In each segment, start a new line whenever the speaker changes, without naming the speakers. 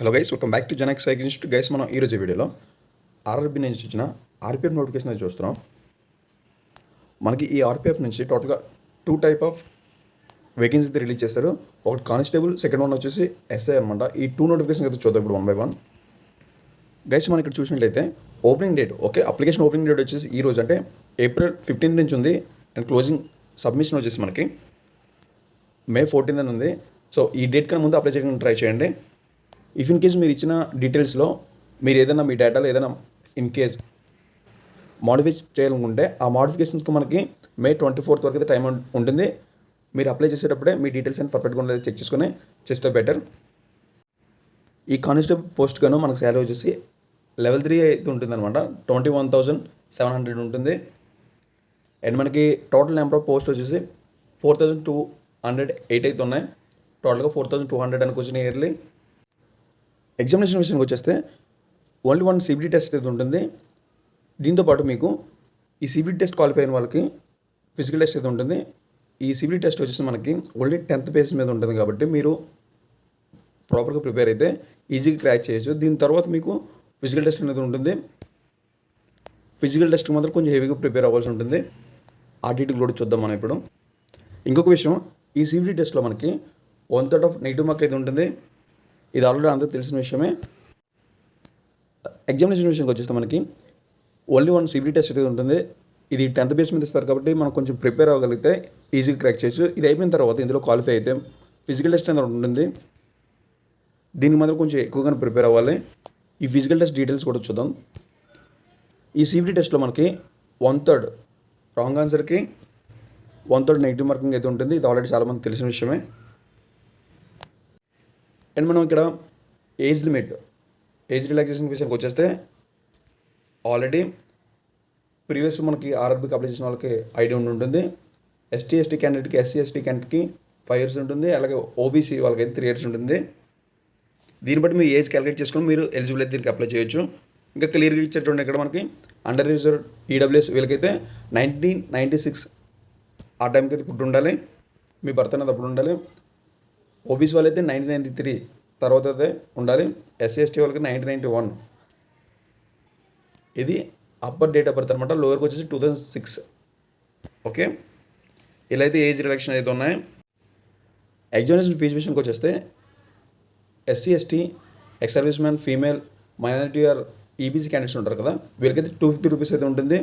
Hello guys, welcome back to Janak cyclist. Guys, మనం ఈరోజు వీడియోలో ఆర్ఆర్బీ నుంచి వచ్చిన ఆర్పిఎఫ్ నోటిఫికేషన్ అయితే చూస్తున్నాం. మనకి ఈ ఆర్పిఎఫ్ నుంచి టోటల్గా టూ టైప్ ఆఫ్ వేకెన్సీ అయితే రిలీజ్ చేస్తారు. ఒకటి కానిస్టేబుల్, సెకండ్ వన్ వచ్చేసి ఎస్ఐ అనమాట. ఈ టూ నోటిఫికేషన్ అయితే చూద్దాం ఇప్పుడు 1 by 1. గైస్, మనం ఇక్కడ చూసినట్లయితే opening date, application opening date వచ్చేసి ఈ రోజు అంటే April 15th నుంచి ఉంది. అండ్ క్లోజింగ్ సబ్మిషన్ వచ్చేసి మనకి May 14th ఉంది. సో ఈ డేట్ కన్నా ముందు అప్లై చేయడానికి ట్రై చేయండి. ఇఫ్ ఇన్ కేస్ మీరు ఇచ్చిన డీటెయిల్స్లో మీరు ఏదైనా మీ డేటాలో ఏదైనా ఇన్ కేస్ మాడిఫై చేయాలనుకుంటే ఆ మోడిఫికేషన్స్కి మనకి May 24th వరకు అయితే టైం ఉంటుంది. మీరు అప్లై చేసేటప్పుడే మీ డీటెయిల్స్ అని పర్ఫెక్ట్గా ఉండేది చెక్ చేసుకుని చేస్తే బెటర్. ఈ కానిస్టేబుల్ పోస్ట్ గాను మనకు శాలరీ వచ్చేసి level 3 అయితే ఉంటుంది అనమాట. 21,700 ఉంటుంది. అండ్ మనకి టోటల్ నెంబర్ ఆఫ్ పోస్ట్ వచ్చేసి 4,208 అయితే ఉన్నాయి. టోటల్గా 4,200 అనుకు వచ్చిన ఇయర్లీ. ఎగ్జామినేషన్ విషయానికి వచ్చేస్తే ఓన్లీ 1 CBT టెస్ట్ అయితే ఉంటుంది. దీంతోపాటు మీకు ఈ CBT టెస్ట్ క్వాలిఫై అయిన వాళ్ళకి ఫిజికల్ టెస్ట్ అయితే ఉంటుంది. ఈ CBT టెస్ట్ వచ్చేసి మనకి ఓన్లీ 10th బేస్ మీద ఉంటుంది కాబట్టి మీరు ప్రాపర్గా ప్రిపేర్ అయితే ఈజీగా క్రాక్ చేయొచ్చు. దీని తర్వాత మీకు ఫిజికల్ టెస్ట్ అనేది ఉంటుంది. ఫిజికల్ టెస్ట్కి మాత్రం కొంచెం హెవీగా ప్రిపేర్ అవ్వాల్సి ఉంటుంది. ఆ డీటెయిల్ కూడా చూద్దాం మనం ఇప్పుడు. ఇంకొక విషయం, ఈ CBT టెస్ట్లో మనకి 1/3 ఆఫ్ నెగిటివ్ మార్క్ అయితే ఉంటుంది. ఇది ఆల్రెడీ అందరూ తెలిసిన విషయమే. ఎగ్జామినేషన్ విషయానికి వచ్చేస్తే మనకి ఓన్లీ 1 CBT టెస్ట్ అయితే ఉంటుంది. ఇది 10th బేస్ మీద ఇస్తారు కాబట్టి మనం కొంచెం ప్రిపేర్ అవ్వగలిగితే ఈజీగా క్రాక్ చేయొచ్చు. ఇది అయిపోయిన తర్వాత ఇందులో క్వాలిఫై అయితే ఫిజికల్ టెస్ట్ అనేది ఉంటుంది. దీనికి మాత్రం కొంచెం ఎక్కువగానే ప్రిపేర్ అవ్వాలి. ఈ ఫిజికల్ టెస్ట్ డీటెయిల్స్ కూడా చూద్దాం. ఈ CBT టెస్ట్లో మనకి 1/3 రాంగ్ ఆన్సర్కి 1/3 నెగిటివ్ మార్కింగ్ అయితే ఉంటుంది. ఇది ఆల్రెడీ చాలామంది తెలిసిన విషయమే. అండ్ మనం ఇక్కడ ఏజ్ రిలాక్సేషన్ విషయానికి వచ్చేస్తే ఆల్రెడీ ప్రీవియస్ మనకి ఆర్ఆర్బీకి అప్లై చేసిన వాళ్ళకి ఐడియా ఉంటుంది. ST/ST క్యాండిడేట్కి, SC/ST క్యాండిడేట్కి 5 years ఉంటుంది. అలాగే OBC వాళ్ళకి అయితే 3 years ఉంటుంది. దీన్ని బట్టి మీ ఏజ్ క్యాలిక్యులేట్ చేసుకొని మీరు ఎలిజిబుల్ అయితే దీనికి అప్లై చేయొచ్చు. ఇంకా క్లియర్గా ఇచ్చేటువంటి ఇక్కడ మనకి అండర్ రిజర్వ్ EWS వీళ్ళకైతే 1996 ఆ టైంకి అయితే పుట్టి ఉండాలి. మీ బర్త్ అనేది అప్పుడు ఉండాలి. OBC వాళ్ళైతే 1993 తర్వాత అయితే ఉండాలి. SC/ST వాళ్ళకి 1991. ఇది అప్పర్ డేట్ ఆఫ్ బర్త్ అనమాట. లోవర్కి వచ్చేసి 2006. ఓకే, ఇలా అయితే ఏజ్ రిలాక్షన్ అయితే ఉన్నాయి. ఎగ్జామినేషన్ ఫీజు విషయానికి వచ్చేస్తే SC/ST, ex service man, female, minority or EBC candidates ఉంటారు కదా, వీళ్ళకైతే 250 రూపీస్ అయితే ఉంటుంది.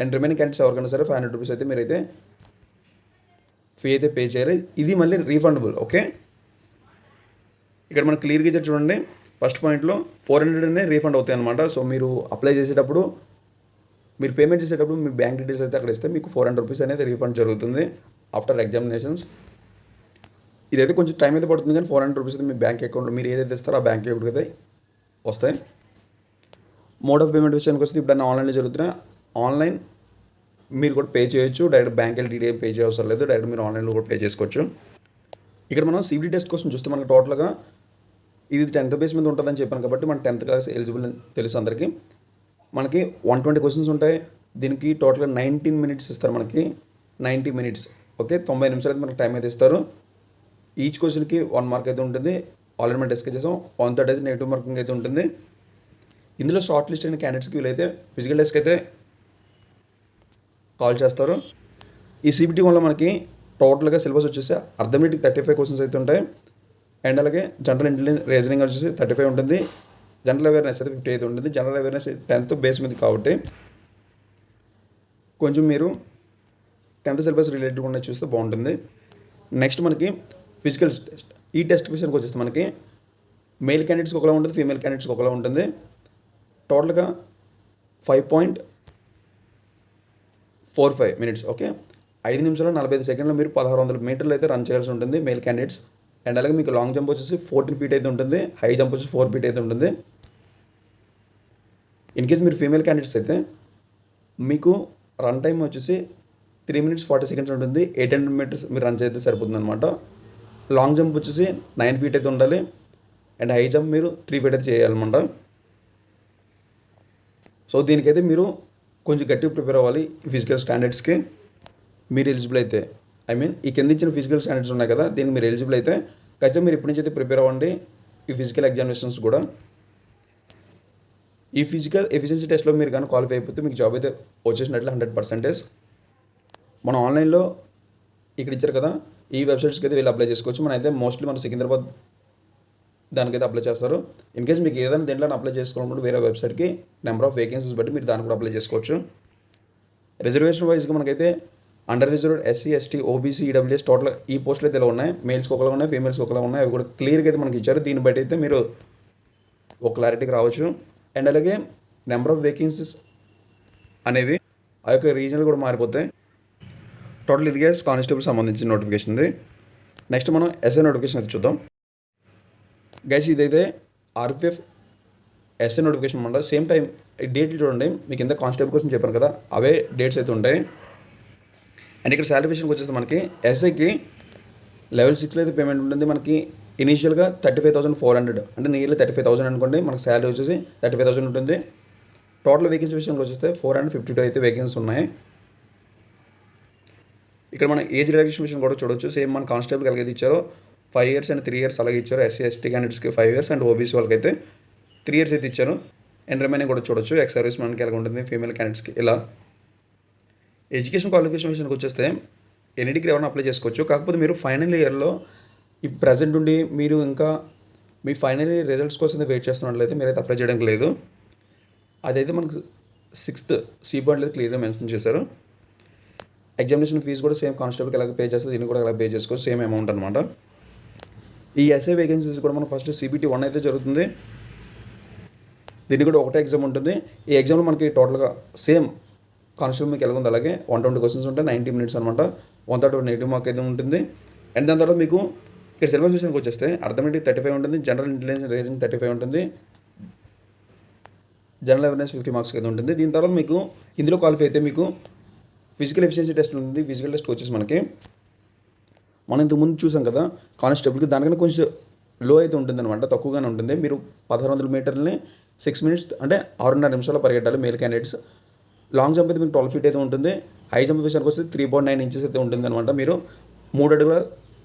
అండ్ రిమైనింగ్ క్యాండిడేట్స్ ఎవరికైనా సరే 500 రూపీస్ అయితే మీరైతే ఫీ అయితే పే చేయాలి. ఇది మళ్ళీ రీఫండబుల్. ఓకే, ఇక్కడ మనకు క్లియర్గా ఇచ్చారు చూడండి. ఫస్ట్ పాయింట్లో 400 రీఫండ్ అవుతాయి అనమాట. సో మీరు అప్లై చేసేటప్పుడు, మీరు పేమెంట్ చేసేటప్పుడు మీ బ్యాంక్ డీటెయిల్స్ అయితే అక్కడ ఇస్తే మీకు 400 రూపీస్ అనేది రీఫండ్ జరుగుతుంది ఆఫ్టర్ ఎగ్జామినేషన్స్. ఇదైతే కొంచెం టైం అయితే పడుతుంది, కానీ 400 రూపీస్ అయితే మీ బ్యాంక్ అకౌంట్లో మీరు ఏదైతే ఇస్తారో ఆ బ్యాంక్ అకౌంట్కి అయితే వస్తాయి. మోడ్ ఆఫ్ పేమెంట్ విషయానికి వస్తే ఇప్పుడు ఆన్లైన్లో జరుగుతున్నాయి. ఆన్లైన్ మీరు కూడా పే చేయొచ్చు. డైరెక్ట్ బ్యాంక్ వెళ్ళి డీటెయిల్ పే చేయవసరం లేదు. డైరెక్ట్ మీరు ఆన్లైన్లో కూడా పే చేసుకోవచ్చు. ఇక్కడ మనం CBT టెస్ట్ కోసం చూస్తే మనకు టోటల్గా ఇది 10th బేస్ మీద ఉంటుందని చెప్పాను కాబట్టి మన 10th క్లాస్ ఎలిజిబుల్ అని తెలుసు అందరికీ. మనకి 120 క్వశ్చన్స్ ఉంటాయి. దీనికి టోటల్గా 19 minutes ఇస్తారు. మనకి 90 minutes. ఓకే, 90 నిమిషాలు అయితే మనకి టైం అయితే ఇస్తారు. ఈచ్ క్వశ్చన్కి 1 మార్క్ అయితే ఉంటుంది. ఆల్రెడీ మనం డిస్కస్ చేసాం. 1/3 అయితే నెగిటివ్ మార్కింగ్ అయితే ఉంటుంది. ఇందులో షార్ట్ లిస్ట్ అయిన క్యాండిడేట్స్కి వీళ్ళైతే ఫిజికల్ టెస్ట్కి అయితే కాల్ చేస్తారు. ఈ CBT వల్ల మనకి టోటల్గా సిలబస్ వచ్చేసి అర్థమెటిక్ 35 క్వశ్చన్స్ అయితే ఉంటాయి. అండ్ అలాగే జనరల్ ఇంటెలిజెన్స్, రీజనింగ్ వచ్చేసి 35 ఉంటుంది. జనరల్ అవేర్నెస్ అయితే 50 అయితే ఉంటుంది. జనరల్ అవేర్నెస్ 10th బేస్ మీద కాబట్టి కొంచెం మీరు 10th సిలబస్ రిలేటెడ్ ఉన్న చూస్తే బాగుంటుంది. నెక్స్ట్ మనకి ఫిజికల్ టెస్ట్. ఈ టెస్ట్ విషయానికి వచ్చేస్తే మనకి మేల్ క్యాండిడేట్స్కి ఒకలా ఉంటుంది, ఫీమేల్ క్యాండిడేట్స్కి ఒకలా ఉంటుంది. టోటల్గా 5.45 minutes. ఓకే, 5 నిమిషాలు 45 సెకండ్లో మీరు 1600 మీటర్లు అయితే రన్ చేయాల్సి ఉంటుంది మేల్ క్యాండిడేట్స్. అండ్ అలాగే మీకు లాంగ్ జంప్ వచ్చేసి 14 feet అయితే ఉంటుంది. హై జంప్ వచ్చేసి 4 feet అయితే ఉంటుంది. ఇన్ కేస్ మీరు ఫీమేల్ క్యాండిడేట్స్ అయితే మీకు రన్ టైం వచ్చేసి 3 minutes 40 seconds ఉంటుంది. 800 meters మీరు రన్ చేస్తే సరిపోతుంది అనమాట. లాంగ్ జంప్ వచ్చేసి 9 feet అయితే ఉండాలి. అండ్ హై జంప్ మీరు 3 feet అయితే చేయాలన్నమాట. సో దీనికైతే మీరు కొంచెం గట్టిగా ప్రిపేర్ అవ్వాలి. ఫిజికల్ స్టాండర్డ్స్కి మీరు ఎలిజిబుల్ అయితే, ఈ కింద ఇచ్చిన ఫిజికల్ స్టాండర్డ్స్ ఉన్నాయి కదా, దీనికి మీరు ఎలిజిబుల్ అయితే ఖచ్చితంగా మీరు ఇప్పటి నుంచి అయితే ప్రిపేర్ అవ్వండి. ఈ ఫిజికల్ ఎగ్జామినేషన్స్ కూడా. ఈ ఫిజికల్ ఎఫిషియన్సీ టెస్ట్లో మీరు కానీ క్వాలిఫై అయిపోతే మీకు జాబ్ అయితే వచ్చేసినట్లు 100%. మనం ఆన్లైన్లో ఇక్కడ ఇచ్చారు కదా, ఈ వెబ్సైట్స్కి అయితే వెళ్ళి అప్లై చేసుకోవచ్చు. మనం అయితే మోస్ట్లీ మన సికింద్రాబాద్ దానికైతే అప్లై చేస్తారు. ఇన్ కేస్ మీకు ఏదైనా దేంట్లో అప్లై చేసుకోవాలనుకుంటే వేరే వెబ్సైట్కి నెంబర్ ఆఫ్ వేకెన్సీస్ బట్టి మీరు దాన్ని కూడా అప్లై చేసుకోవచ్చు. రిజర్వేషన్ వైజ్గా మనకైతే under reserved SC ST OBC EWS total ఈ పోస్టులు అయితే ఇలా ఉన్నాయి. మేల్స్కి ఒకలా ఉన్నాయి, ఫీమేల్స్కి ఒకలా ఉన్నాయి. అవి కూడా క్లియర్గా అయితే మనకి ఇచ్చారు. దీన్ని బట్టి అయితే మీరు ఒక క్లారిటీకి రావచ్చు. అండ్ అలాగే నెంబర్ ఆఫ్ వేకెన్సీస్ అనేవి ఆ యొక్క రీజన్లు కూడా మారిపోతాయి. టోటల్ ఇది గైస్ కానిస్టేబుల్ సంబంధించిన నోటిఫికేషన్ ఇది. నెక్స్ట్ మనం ఎస్ఐ నోటిఫికేషన్ అయితే చూద్దాం. గైస్ ఇదైతే ఆర్పిఎఫ్ ఎస్ఐ నోటిఫికేషన్ అనమాట. సేమ్ టైం డేట్లు చూడండి, మీకు కింద కానిస్టేబుల్ కోసం చెప్పాను కదా, అవే డేట్స్ అయితే ఉంటాయి. అండ్ ఇక్కడ శాలరీ విషయానికి వచ్చేస్తే మనకి ఎస్ఐకి లెవెల్ 6లో అయితే పేమెంట్ ఉంటుంది. మనకి ఇనీషియల్గా 35,400 అంటే నియర్లీ 35,000 అనుకోండి. మనకి శాలరీ వచ్చేసి 35,000 ఉంటుంది. టోటల్ వేకెన్సీ విషయంలో వచ్చేస్తే 452 అయితే వేకెన్సీ ఉన్నాయి. ఇక్కడ మన ఏజ్ రిలాక్సేషన్ విషయం కూడా చూడొచ్చు. సేమ్ మన కానిస్టేబుల్కి ఎలాగైతే ఇచ్చారో 5 years అండ్ 3 years అలాగే ఇచ్చారు. ఎస్సీ ఎస్టీ క్యాండిడేట్స్కి 5 years అండ్ ఓబీసీ వాళ్ళకైతే 3 years అయితే ఇచ్చారు. అండ్ రిమైనింగ్ కూడా చూడొచ్చు. ఎక్స్ సర్వీస్ మ్యాన్కి ఎలా ఉంటుంది, ఫీమేల్ క్యాండిడేట్స్కి ఇలా. ఎడ్యుకేషన్ క్వాలిఫికేషన్ విషయానికి వచ్చేస్తే ఎనీ డిగ్రీ ఎవరైనా అప్లై చేసుకోవచ్చు. కాకపోతే మీరు ఫైనల్ ఇయర్లో ఈ ప్రజెంట్ ఉండి మీరు ఇంకా మీ ఫైనల్ ఇయర్ రిజల్ట్స్ కోసం వెయిట్ చేస్తున్నట్లయితే మీరైతే అప్లై చేయడానికి లేదు. అదైతే మనకు 6th సి పాయింట్లో క్లియర్గా మెన్షన్ చేశారు. ఎగ్జామినేషన్ ఫీజు కూడా సేమ్ కానిస్టేబుల్కి ఎలాగ పే చేస్తే దీన్ని కూడా ఎలా పే చేసుకోవచ్చు, సేమ్ అమౌంట్ అనమాట. ఈ ఎస్ఐ వేకెన్సీస్ కూడా మనం ఫస్ట్ CBT 1 అయితే జరుగుతుంది. దీనికి కూడా ఒకటే ఎగ్జామ్ ఉంటుంది. ఈ ఎగ్జామ్లో మనకి టోటల్గా సేమ్ కానిస్టేబుల్ మీకు ఎలా ఉంది అలాగే 120 క్వశ్చన్స్ ఉంటాయి, 90 minutes అనమాట. 130 నెగిటివ్ మార్క్ అయితే ఉంటుంది. అండ్ దాని తర్వాత మీకు ఇక్కడ సిలబస్ విషయానికి వచ్చేస్తే అర్థమెటిక్ 35 ఉంటుంది, జనరల్ ఇంటెలిజెన్స్ రీజనింగ్ 35 ఉంటుంది, జనరల్ అవేర్నెస్ 50 marks అయితే ఉంటుంది. దీని తర్వాత మీకు ఇందులో క్వాలిఫై అయితే మీకు ఫిజికల్ ఎఫిషియన్సీ టెస్ట్ ఉంటుంది. ఫిజికల్ టెస్ట్ వచ్చేసి మనకి మనం ఇంతకు ముందు చూసాం కదా కానిస్టేబుల్కి, దానికన్నా కొంచెం లో అయితే ఉంటుంది అనమాట, తక్కువగానే ఉంటుంది. మీరు 1600 మీటర్లని 6 minutes అంటే 6.5 నిమిషాల్లో పరిగెట్టాలి మేల్ క్యాండిడేట్స్. లాంగ్ జంప్ అయితే మీకు 12 feet అయితే ఉంటుంది. హై జంప్ విషయానికి వస్తే 3.9 inches అయితే ఉంటుంది అనమాట. మీరు 3 అడుగుల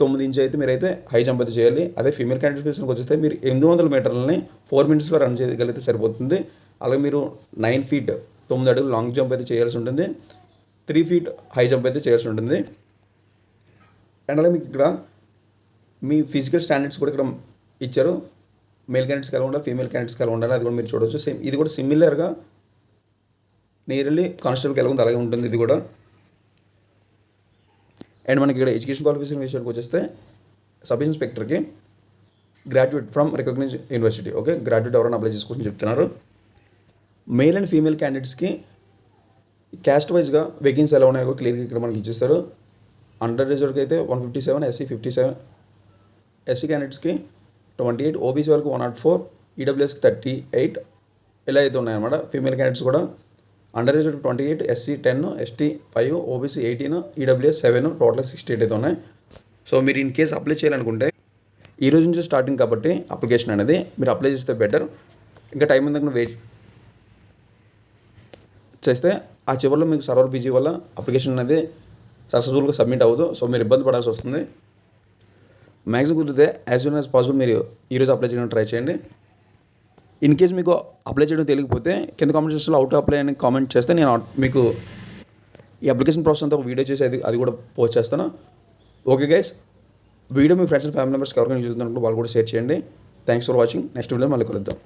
9 inches అయితే మీరైతే హై జంప్ అయితే చేయాలి. అదే ఫీమేల్ క్యాండిడేట్ విషయానికి వచ్చేస్తే మీరు 800 మీటర్లని 4 minutesలో రన్ చేయగలిగితే సరిపోతుంది. అలాగే మీరు 9 feet 9 అడుగులు లాంగ్ జంప్ అయితే చేయాల్సి ఉంటుంది. 3 feet హై జంప్ అయితే చేయాల్సి ఉంటుంది. అండ్ అలాగే మీకు ఇక్కడ మీ ఫిజికల్ స్టాండర్డ్స్ కూడా ఇక్కడ ఇచ్చారు. మేల్ క్యాండిడేట్స్కి ఎలా ఉండాలి, ఫీమేల్ క్యాండిడేట్స్కి ఎలా ఉండాలి, అది కూడా మీరు చూడవచ్చు. సేమ్ ఇది కూడా సిమిలర్గా నియర్లీ కానిస్టేబుల్కి ఎలా ఉంది అలాగే ఉంటుంది ఇది కూడా. అండ్ మనకి ఇక్కడ ఎడ్యుకేషన్ క్వాలిఫికేషన్ విషయానికి వచ్చేస్తే సబ్ ఇన్స్పెక్టర్కి graduate from recognised university. Okay, graduate ఎవరైనా అప్లై చేసుకోవచ్చని చెప్తున్నారు. మేల్ అండ్ ఫీమేల్ క్యాండిడేట్స్కి క్యాస్ట్ వైజ్గా వేకెన్సీ ఎలా ఉన్నాయో క్లియర్గా ఇక్కడ మనకి ఇచ్చేస్తారు. అండర్ రిజర్వ్కి అయితే 157, ఎస్సీ 57, ఎస్సీ క్యాండిడేట్స్కి 28, ఓబీసీ వాళ్ళకి 104, ఈడబ్ల్యూఎస్కి 38 ఇలా అయితే ఉన్నాయన్నమాట. ఫీమేల్ క్యాండిడేట్స్ కూడా under reserve 28, SC 10, ST 5, OBC 18, EWS 7, total 68 అయితే ఉన్నాయి. సో మీరు ఇన్ కేస్ అప్లై చేయాలనుకుంటే ఈ రోజు నుంచి స్టార్టింగ్ కాబట్టి అప్లికేషన్ అనేది మీరు అప్లై చేస్తే బెటర్. ఇంకా టైం ఉందనుకుని వెయిట్ చేస్తే ఆ చివరిలో మీకు సర్వర్ బిజీ వల్ల అప్లికేషన్ అనేది సక్సెస్ఫుల్గా సబ్మిట్ అవ్వదు. సో మీరు ఇబ్బంది పడాల్సి వస్తుంది. మ్యాక్సిమం కుదిరితే యాజ్ సూన్ యాజ్ పాసిబుల్ మీరు ఈరోజు అప్లై చేయడానికి ట్రై చేయండి. ఇన్ కేస్ మీకు అప్లై చేయడం తెలియకపోతే కింద కామెంట్ సెక్షన్లో అవుట్ అప్లై అని కామెంట్ చేస్తే నేను మీకు ఈ అప్లికేషన్ ప్రాసెస్ అంతా ఒక వీడియో చేసి అది కూడా పోస్ట్ చేస్తాను. Okay guys, video me friends and family మెంబర్స్కి ఎవరికైనా చూస్తున్నప్పుడు వాళ్ళు కూడా షేర్ చేయండి. Thanks for watching. Next video మళ్ళీ కలుద్దాం.